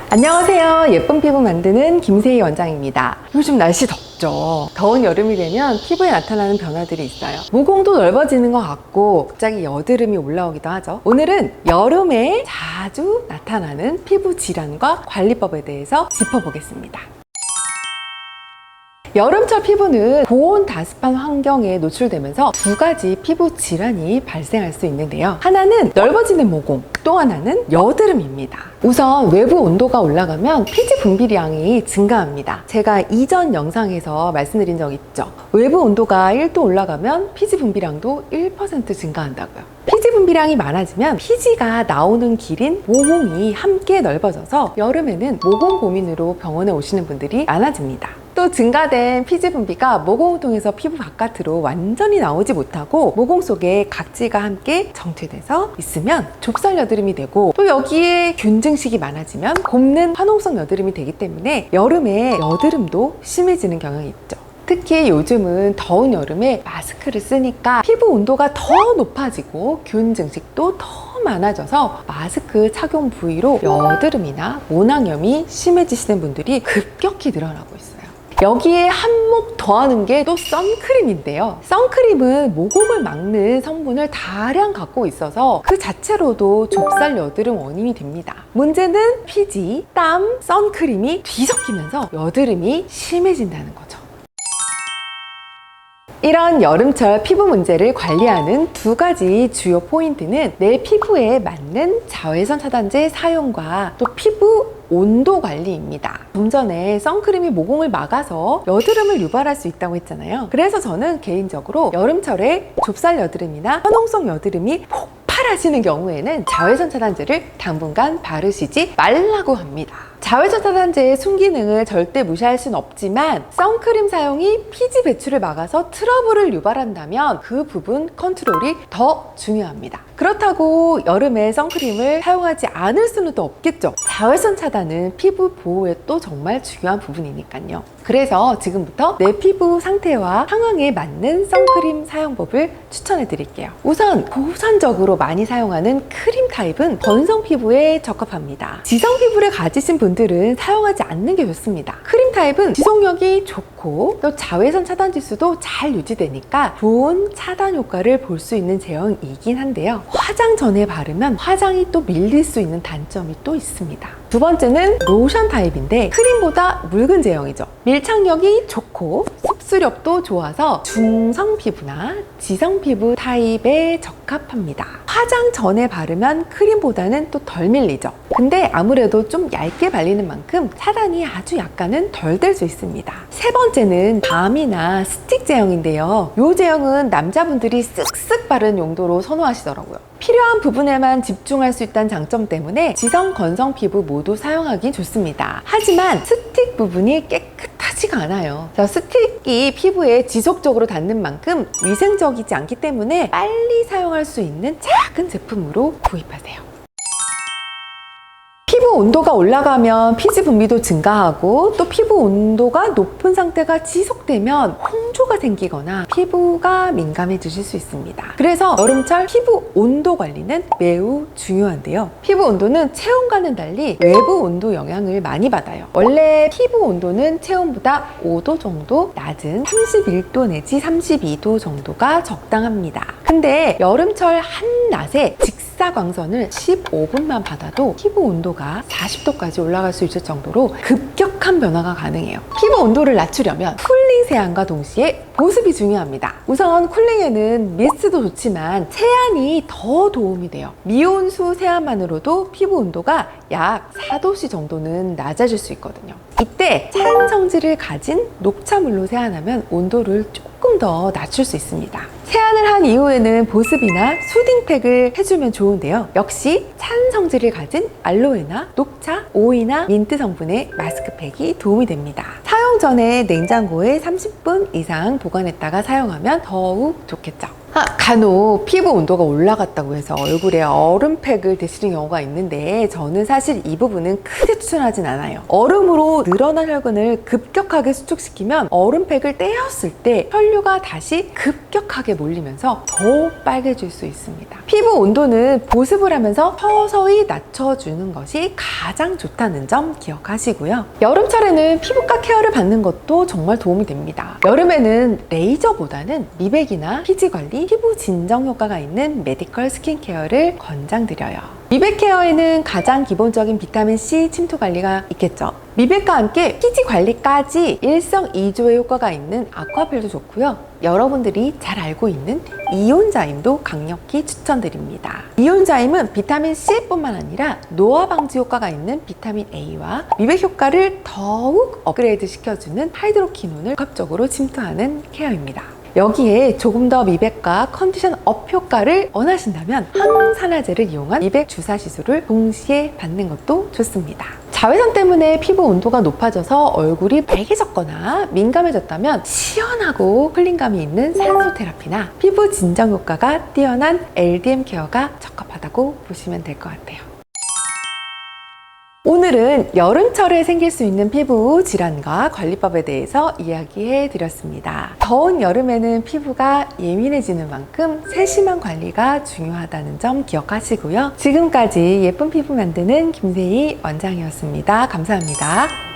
안녕하세요. 예쁜 피부 만드는 김세희 원장입니다. 요즘 날씨 덥죠. 더운 여름이 되면 피부에 나타나는 변화들이 있어요. 모공도 넓어지는 것 같고 갑자기 여드름이 올라오기도 하죠. 오늘은 여름에 자주 나타나는 피부 질환과 관리법에 대해서 짚어보겠습니다. 여름철 피부는 고온 다습한 환경에 노출되면서 두 가지 피부 질환이 발생할 수 있는데요. 하나는 넓어지는 모공, 또 하나는 여드름입니다. 우선 외부 온도가 올라가면 피지 분비량이 증가합니다. 제가 이전 영상에서 말씀드린 적 있죠. 외부 온도가 1도 올라가면 피지 분비량도 1% 증가한다고요. 피지 분비량이 많아지면 피지가 나오는 길인 모공이 함께 넓어져서 여름에는 모공 고민으로 병원에 오시는 분들이 많아집니다. 또 증가된 피지 분비가 모공을 통해서 피부 바깥으로 완전히 나오지 못하고 모공 속에 각질과 함께 정체돼서 있으면 좁쌀 여드름이 되고, 또 여기에 균증식이 많아지면 곱는 화농성 여드름이 되기 때문에 여름에 여드름도 심해지는 경향이 있죠. 특히 요즘은 더운 여름에 마스크를 쓰니까 피부 온도가 더 높아지고 균증식도 더 많아져서 마스크 착용 부위로 여드름이나 모낭염이 심해지시는 분들이 급격히 늘어나고 있어요. 여기에 한몫 더하는 게 또 선크림인데요. 선크림은 모공을 막는 성분을 다량 갖고 있어서 그 자체로도 좁쌀 여드름 원인이 됩니다. 문제는 피지, 땀, 선크림이 뒤섞이면서 여드름이 심해진다는 거죠. 이런 여름철 피부 문제를 관리하는 두 가지 주요 포인트는 내 피부에 맞는 자외선 차단제 사용과 또 피부 온도 관리입니다. 좀 전에 선크림이 모공을 막아서 여드름을 유발할 수 있다고 했잖아요. 그래서 저는 개인적으로 여름철에 좁쌀 여드름이나 화농성 여드름이 폭발하시는 경우에는 자외선 차단제를 당분간 바르시지 말라고 합니다. 자외선 차단제의 순기능을 절대 무시할 수는 없지만 선크림 사용이 피지 배출을 막아서 트러블을 유발한다면 그 부분 컨트롤이 더 중요합니다. 그렇다고 여름에 선크림을 사용하지 않을 수는 또 없겠죠. 자외선 차단은 피부 보호에 또 정말 중요한 부분이니까요. 그래서 지금부터 내 피부 상태와 상황에 맞는 선크림 사용법을 추천해 드릴게요. 우선 고산적으로 많이 사용하는 크림 타입은 건성 피부에 적합합니다. 지성 피부를 가지신 분들은 사용하지 않는 게 좋습니다. 크림 타입은 지속력이 좋고 또 자외선 차단 지수도 잘 유지되니까 좋은 차단 효과를 볼 수 있는 제형이긴 한데요. 화장 전에 바르면 화장이 또 밀릴 수 있는 단점이 또 있습니다. 두 번째는 로션 타입인데 크림보다 묽은 제형이죠. 밀착력이 좋고 흡수력도 좋아서 중성 피부나 지성 피부 타입에 적합합니다. 화장 전에 바르면 크림보다는 또 덜 밀리죠. 근데 아무래도 좀 얇게 발리는 만큼 차단이 아주 약간은 덜 될 수 있습니다. 세 번째는 밤이나 스틱 제형인데요. 이 제형은 남자분들이 쓱쓱 바르는 용도로 선호하시더라고요. 필요한 부분에만 집중할 수 있다는 장점 때문에 지성, 건성 피부 모두 사용하기 좋습니다. 하지만 스틱 부분이 깨끗하지가 않아요. 스틱이 피부에 지속적으로 닿는 만큼 위생적이지 않기 때문에 빨리 사용할 수 있는 작은 제품으로 구입하세요. 피부 온도가 올라가면 피지 분비도 증가하고 또 피부 온도가 높은 상태가 지속되면 홍조가 생기거나 피부가 민감해지실 수 있습니다. 그래서 여름철 피부 온도 관리는 매우 중요한데요. 피부 온도는 체온과는 달리 외부 온도 영향을 많이 받아요. 원래 피부 온도는 체온보다 5도 정도 낮은 31도 내지 32도 정도가 적당합니다. 근데 여름철 한낮에 직사광선을 15분만 받아도 피부 온도가 40도까지 올라갈 수 있을 정도로 급격한 변화가 가능해요. 피부 온도를 낮추려면 쿨링 세안과 동시에 보습이 중요합니다. 우선 쿨링에는 미스트도 좋지만 세안이 더 도움이 돼요. 미온수 세안만으로도 피부 온도가 약 4도씨 정도는 낮아질 수 있거든요. 이때 찬 성질을 가진 녹차물로 세안하면 온도를 조금 더 낮출 수 있습니다. 세안을 한 이후에는 보습이나 수딩팩을 해주면 좋은데요. 역시 찬 성질을 가진 알로에나 녹차, 오이나 민트 성분의 마스크팩이 도움이 됩니다. 사용 전에 냉장고에 30분 이상 보관했다가 사용하면 더욱 좋겠죠. 간혹 피부 온도가 올라갔다고 해서 얼굴에 얼음팩을 대시는 경우가 있는데 저는 사실 이 부분은 크게 추천하진 않아요. 얼음으로 늘어난 혈근을 급격하게 수축시키면 얼음팩을 떼었을 때 혈류가 다시 급격하게 급격하게 몰리면서 더 빨개질 수 있습니다. 피부 온도는 보습을 하면서 서서히 낮춰주는 것이 가장 좋다는 점 기억하시고요. 여름철에는 피부과 케어를 받는 것도 정말 도움이 됩니다. 여름에는 레이저보다는 미백이나 피지 관리, 피부 진정 효과가 있는 메디컬 스킨케어를 권장드려요. 미백 케어에는 가장 기본적인 비타민C 침투 관리가 있겠죠. 미백과 함께 피지 관리까지 일석이조의 효과가 있는 아쿠아펠도 좋고요. 여러분들이 잘 알고 있는 이온자임도 강력히 추천드립니다. 이온자임은 비타민C 뿐만 아니라 노화 방지 효과가 있는 비타민 A와 미백 효과를 더욱 업그레이드 시켜주는 하이드로키논을 복합적으로 침투하는 케어입니다. 여기에 조금 더 미백과 컨디션 업 효과를 원하신다면 항산화제를 이용한 미백 주사 시술을 동시에 받는 것도 좋습니다. 자외선 때문에 피부 온도가 높아져서 얼굴이 빨개졌거나 민감해졌다면 시원하고 쿨링감이 있는 산소 테라피나 피부 진정 효과가 뛰어난 LDM 케어가 적합하다고 보시면 될 것 같아요. 오늘은 여름철에 생길 수 있는 피부 질환과 관리법에 대해서 이야기해 드렸습니다. 더운 여름에는 피부가 예민해지는 만큼 세심한 관리가 중요하다는 점 기억하시고요. 지금까지 예쁜 피부 만드는 김세희 원장이었습니다. 감사합니다.